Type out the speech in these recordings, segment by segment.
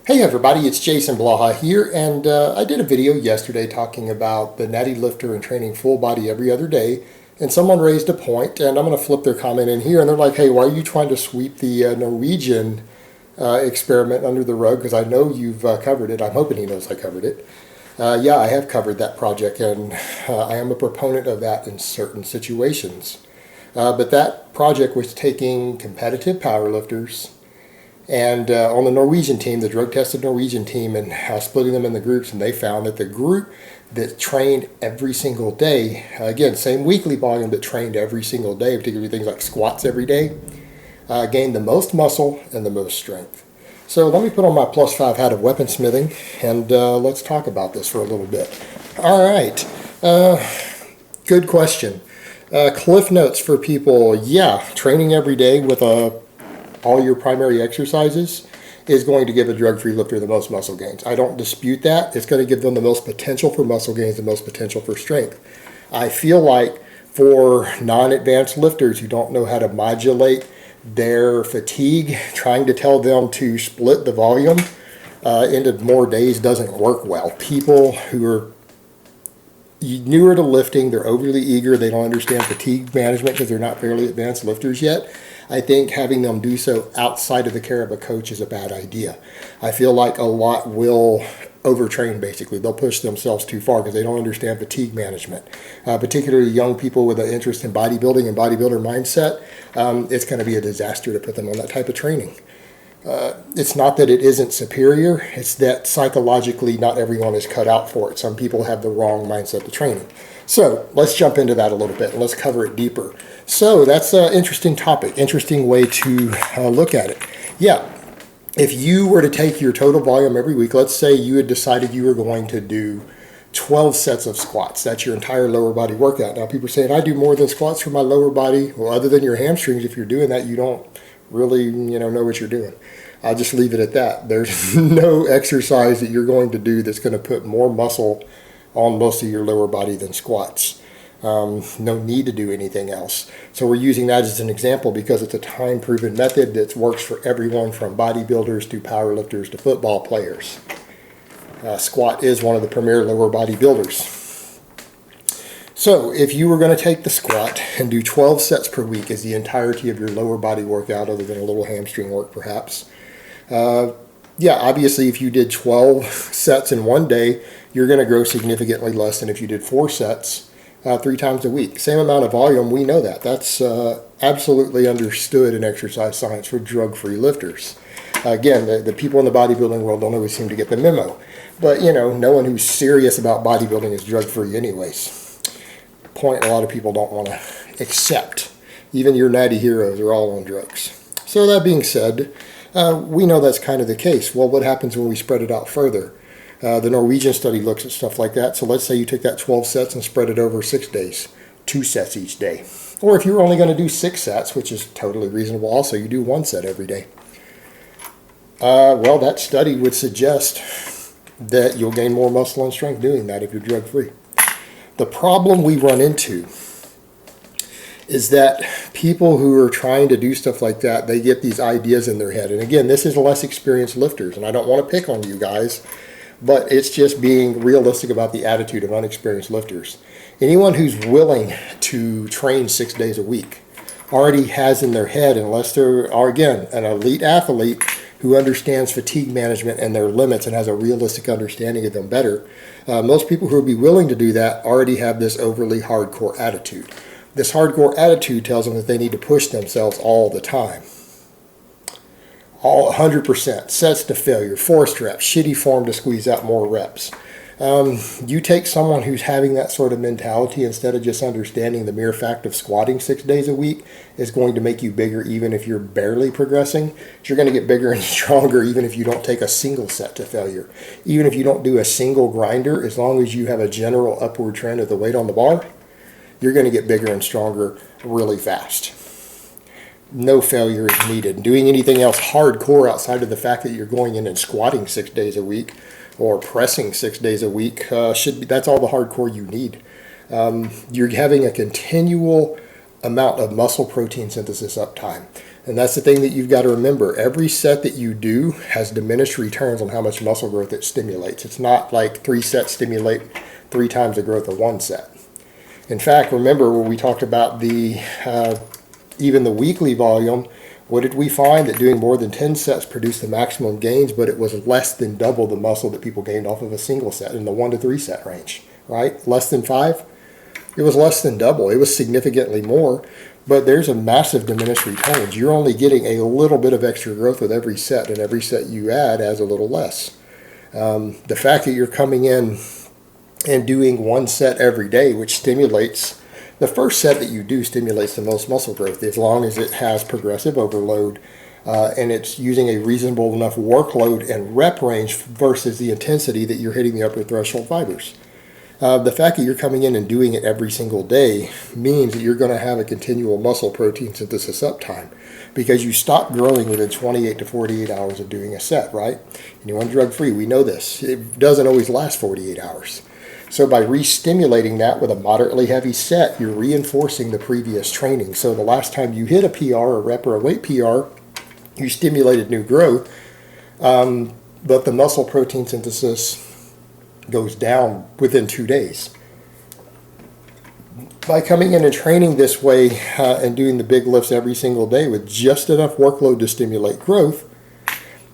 Hey everybody, it's Jason Blaha here, and I did a video yesterday talking about the Natty lifter and training full body every other day, and someone raised a point, and I'm going to flip their comment in here, and they're like, hey, why are you trying to sweep the Norwegian experiment under the rug? Because I know you've covered it. I'm hoping he knows I covered it. Yeah, I have covered that project, and I am a proponent of that in certain situations. But that project was taking competitive powerlifters and on the Norwegian team, the drug-tested Norwegian team, and splitting them in the groups, and they found that the group that trained every single day, again, same weekly volume, but trained every single day, particularly things like squats every day, gained the most muscle and the most strength. So let me put on my +5 hat of weaponsmithing, and let's talk about this for a little bit. All right, good question. Cliff notes for people, yeah, training every day with all your primary exercises is going to give a drug-free lifter the most muscle gains. I don't dispute that. It's going to give them the most potential for muscle gains, the most potential for strength. I feel like for non-advanced lifters who don't know how to modulate their fatigue, trying to tell them to split the volume into more days doesn't work well. People who are newer to lifting, they're overly eager, they don't understand fatigue management because they're not fairly advanced lifters yet. I think having them do so outside of the care of a coach is a bad idea. I feel like a lot will overtrain basically. They'll push themselves too far because they don't understand fatigue management. Particularly young people with an interest in bodybuilding and bodybuilder mindset, it's going to be a disaster to put them on that type of training. It's not that it isn't superior, it's that psychologically not everyone is cut out for it. Some people have the wrong mindset to training. So let's jump into that a little bit and let's cover it deeper. So that's an interesting topic, interesting way to look at it. Yeah, if you were to take your total volume every week, let's say you had decided you were going to do 12 sets of squats. That's your entire lower body workout. Now people are saying, I do more than squats for my lower body. Well, other than your hamstrings, if you're doing that, you don't really know what you're doing. I'll just leave it at that. There's no exercise that you're going to do that's going to put more muscle on most of your lower body than squats. No need to do anything else. So we're using that as an example because it's a time-proven method that works for everyone from bodybuilders to powerlifters to football players. Squat is one of the premier lower body builders. So if you were going to take the squat and do 12 sets per week as the entirety of your lower body workout, other than a little hamstring work perhaps, yeah, obviously if you did 12 sets in one day, you're going to grow significantly less than if you did 4 sets 3 times a week. Same amount of volume, we know that. That's absolutely understood in exercise science for drug-free lifters. Again, the people in the bodybuilding world don't always seem to get the memo. But, no one who's serious about bodybuilding is drug-free anyways. Point a lot of people don't want to accept. Even your natty heroes are all on drugs. So that being said, we know that's kind of the case. Well, what happens when we spread it out further? The Norwegian study looks at stuff like that. So let's say you took that 12 sets and spread it over 6 days, 2 sets each day. Or if you're only going to do 6 sets, which is totally reasonable also, you do 1 set every day. Well, that study would suggest that you'll gain more muscle and strength doing that if you're drug-free. The problem we run into is that people who are trying to do stuff like that, they get these ideas in their head. And again, this is less experienced lifters, and I don't want to pick on you guys, but it's just being realistic about the attitude of unexperienced lifters. Anyone who's willing to train 6 days a week already has in their head, unless they're, again, an elite athlete who understands fatigue management and their limits and has a realistic understanding of them better, most people who would be willing to do that already have this overly hardcore attitude. This hardcore attitude tells them that they need to push themselves all the time. All 100%, sets to failure, forced reps, shitty form to squeeze out more reps. You take someone who's having that sort of mentality instead of just understanding the mere fact of squatting 6 days a week is going to make you bigger even if you're barely progressing. You're going to get bigger and stronger even if you don't take a single set to failure. Even if you don't do a single grinder, as long as you have a general upward trend of the weight on the bar, you're going to get bigger and stronger really fast. No failure is needed. Doing anything else hardcore outside of the fact that you're going in and squatting 6 days a week or pressing 6 days a week, that's all the hardcore you need. You're having a continual amount of muscle protein synthesis uptime. And that's the thing that you've got to remember. Every set that you do has diminished returns on how much muscle growth it stimulates. It's not like 3 sets stimulate 3 times the growth of 1 set. In fact, remember when we talked about the even the weekly volume, what did we find? That doing more than 10 sets produced the maximum gains, but it was less than double the muscle that people gained off of a single set in the 1 to 3 set range, right? Less than 5? It was less than double. It was significantly more, but there's a massive diminished returns. You're only getting a little bit of extra growth with every set, and every set you add adds a little less. The fact that you're coming in and doing 1 set every day, which stimulates, the first set that you do stimulates the most muscle growth as long as it has progressive overload and it's using a reasonable enough workload and rep range versus the intensity that you're hitting the upper threshold fibers. The fact that you're coming in and doing it every single day means that you're going to have a continual muscle protein synthesis uptime because you stop growing within 28 to 48 hours of doing a set, right? Anyone drug-free, we know this. It doesn't always last 48 hours. So by re-stimulating that with a moderately heavy set, you're reinforcing the previous training. So the last time you hit a PR, a rep, or a weight PR, you stimulated new growth, but the muscle protein synthesis goes down within 2 days. By coming in and training this way and doing the big lifts every single day with just enough workload to stimulate growth,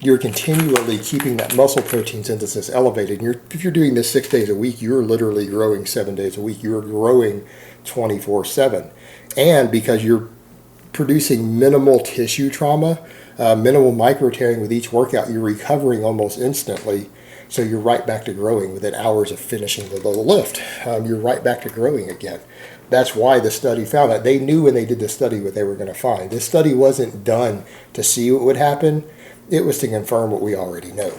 you're continually keeping that muscle protein synthesis elevated. If you're doing this 6 days a week, you're literally growing 7 days a week. You're growing 24/7. And because you're producing minimal tissue trauma, minimal micro tearing with each workout, you're recovering almost instantly. So you're right back to growing within hours of finishing the lift. You're right back to growing again. That's why the study found that. They knew when they did the study what they were going to find. This study wasn't done to see what would happen. It was to confirm what we already know.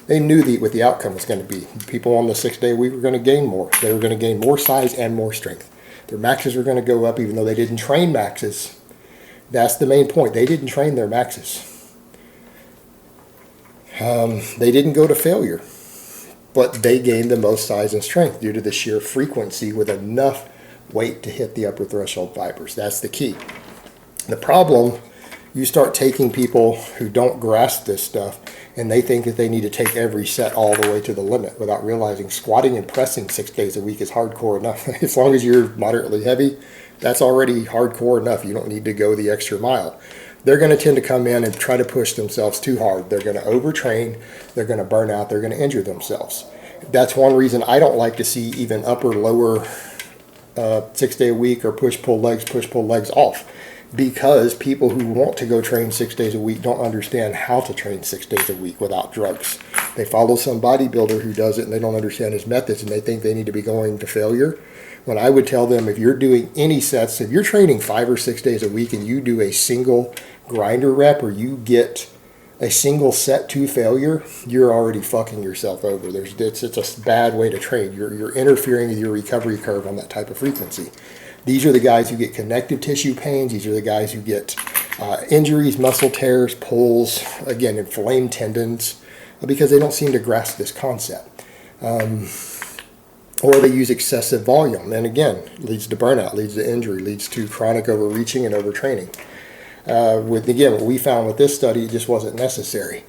They knew what the outcome was going to be. People on the 6-day week were going to gain more. They were going to gain more size and more strength. Their maxes were going to go up even though they didn't train maxes. That's the main point. They didn't train their maxes. They didn't go to failure, but they gained the most size and strength due to the sheer frequency with enough weight to hit the upper threshold fibers. That's the key. The problem, you start taking people who don't grasp this stuff and they think that they need to take every set all the way to the limit without realizing squatting and pressing 6 days a week is hardcore enough. As long as you're moderately heavy, that's already hardcore enough. You don't need to go the extra mile. They're going to tend to come in and try to push themselves too hard. They're going to overtrain. They're going to burn out. They're going to injure themselves. That's one reason I don't like to see even upper, lower 6 day a week or push, pull legs off. Because people who want to go train 6 days a week don't understand how to train 6 days a week without drugs. They follow some bodybuilder who does it and they don't understand his methods and they think they need to be going to failure. When I would tell them, if you're doing any sets, if you're training 5 or 6 days a week and you do a single grinder rep or you get a single set to failure, you're already fucking yourself over. It's a bad way to train. You're interfering with your recovery curve on that type of frequency. These are the guys who get connective tissue pains. These are the guys who get injuries, muscle tears, pulls, again, inflamed tendons, because they don't seem to grasp this concept. Or they use excessive volume. And again, leads to burnout, leads to injury, leads to chronic overreaching and overtraining. What we found with this study, it just wasn't necessary.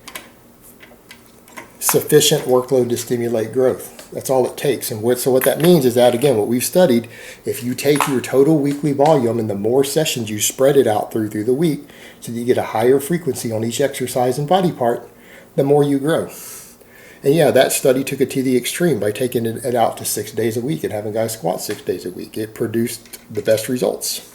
Sufficient workload to stimulate growth. That's all it takes. And what that means is that, again, what we've studied, if you take your total weekly volume and the more sessions you spread it out through the week so that you get a higher frequency on each exercise and body part, the more you grow. And yeah, that study took it to the extreme by taking it out to 6 days a week and having guys squat 6 days a week. It produced the best results.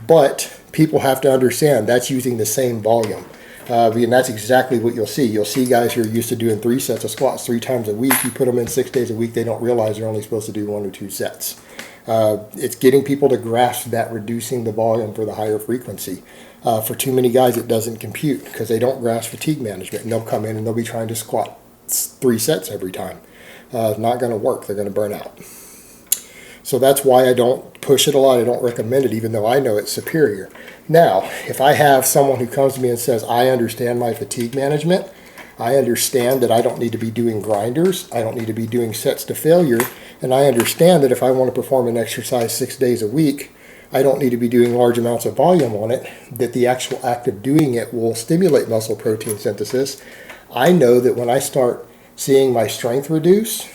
But people have to understand that's using the same volume. And that's exactly what you'll see. You'll see guys who are used to doing 3 sets of squats 3 times a week. You put them in 6 days a week, they don't realize they're only supposed to do 1 or 2 sets. It's getting people to grasp that reducing the volume for the higher frequency. For too many guys, it doesn't compute because they don't grasp fatigue management. And they'll come in and they'll be trying to squat 3 sets every time. It's not going to work. They're going to burn out. So that's why I don't push it a lot. I don't recommend it, even though I know it's superior. Now, if I have someone who comes to me and says, I understand my fatigue management, I understand that I don't need to be doing grinders, I don't need to be doing sets to failure, and I understand that if I want to perform an exercise 6 days a week, I don't need to be doing large amounts of volume on it, that the actual act of doing it will stimulate muscle protein synthesis. I know that when I start seeing my strength reduce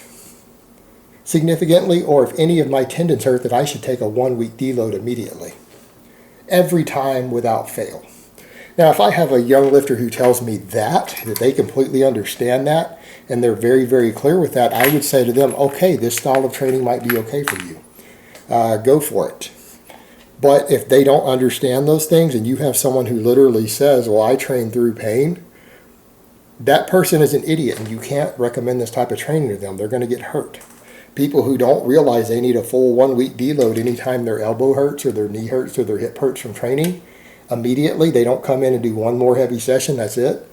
significantly, or if any of my tendons hurt, that I should take a 1-week deload immediately. Every time without fail. Now, if I have a young lifter who tells me that they completely understand that, and they're very, very clear with that, I would say to them, okay, this style of training might be okay for you. Go for it. But if they don't understand those things, and you have someone who literally says, well, I train through pain, that person is an idiot, and you can't recommend this type of training to them. They're going to get hurt. People who don't realize they need a full 1-week deload anytime their elbow hurts or their knee hurts or their hip hurts from training, immediately they don't come in and do one more heavy session, that's it.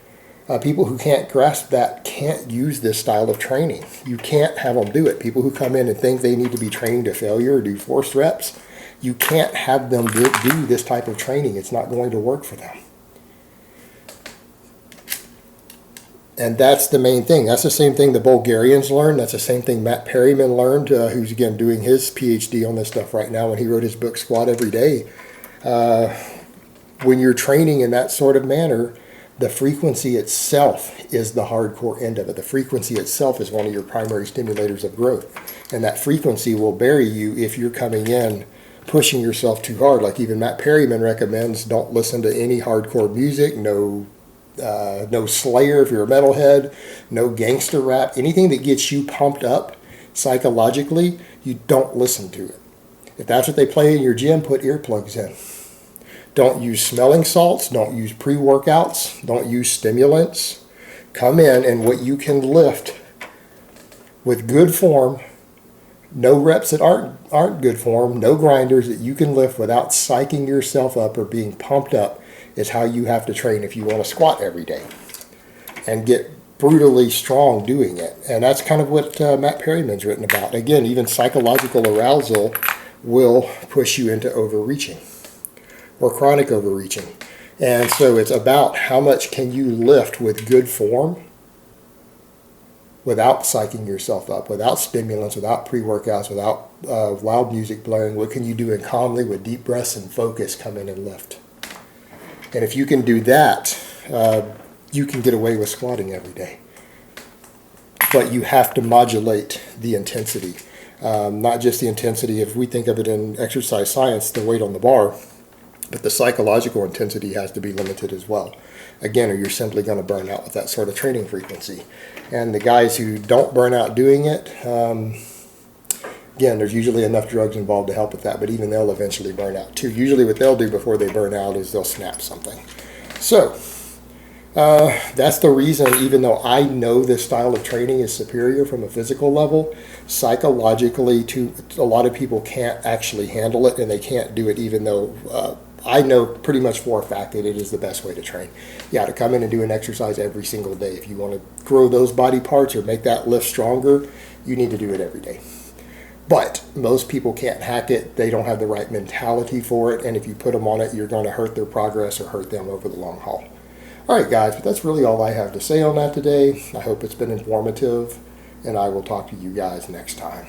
People who can't grasp that can't use this style of training. You can't have them do it. People who come in and think they need to be trained to failure or do forced reps, you can't have them do this type of training. It's not going to work for them. And that's the main thing. That's the same thing the Bulgarians learned. That's the same thing Matt Perryman learned, who's, again, doing his PhD on this stuff right now when he wrote his book, Squat Every Day. When you're training in that sort of manner, the frequency itself is the hardcore end of it. The frequency itself is one of your primary stimulators of growth. And that frequency will bury you if you're coming in pushing yourself too hard. Like even Matt Perryman recommends, don't listen to any hardcore music, no Slayer if you're a metalhead, no gangster rap, anything that gets you pumped up psychologically, you don't listen to it. If that's what they play in your gym, put earplugs in. Don't use smelling salts, don't use pre-workouts, don't use stimulants. Come in and what you can lift with good form, no reps that aren't good form, no grinders that you can lift without psyching yourself up or being pumped up is how you have to train if you want to squat every day and get brutally strong doing it. And that's kind of what Matt Perryman's written about. Again, even psychological arousal will push you into overreaching or chronic overreaching. And so it's about how much can you lift with good form without psyching yourself up, without stimulants, without pre-workouts, without loud music blaring. What can you do and calmly with deep breaths and focus come in and lift? And if you can do that, you can get away with squatting every day. But you have to modulate the intensity. Not just the intensity, if we think of it in exercise science, the weight on the bar, but the psychological intensity has to be limited as well. Again, or you're simply going to burn out with that sort of training frequency. And the guys who don't burn out doing it, again, there's usually enough drugs involved to help with that, but even they'll eventually burn out too. Usually what they'll do before they burn out is they'll snap something. So that's the reason, even though I know this style of training is superior from a physical level, psychologically, a lot of people can't actually handle it, and they can't do it even though I know pretty much for a fact that it is the best way to train. Yeah, to come in and do an exercise every single day. If you want to grow those body parts or make that lift stronger, you need to do it every day. But most people can't hack it. They don't have the right mentality for it. And if you put them on it, you're going to hurt their progress or hurt them over the long haul. All right, guys, but that's really all I have to say on that today. I hope it's been informative, and I will talk to you guys next time.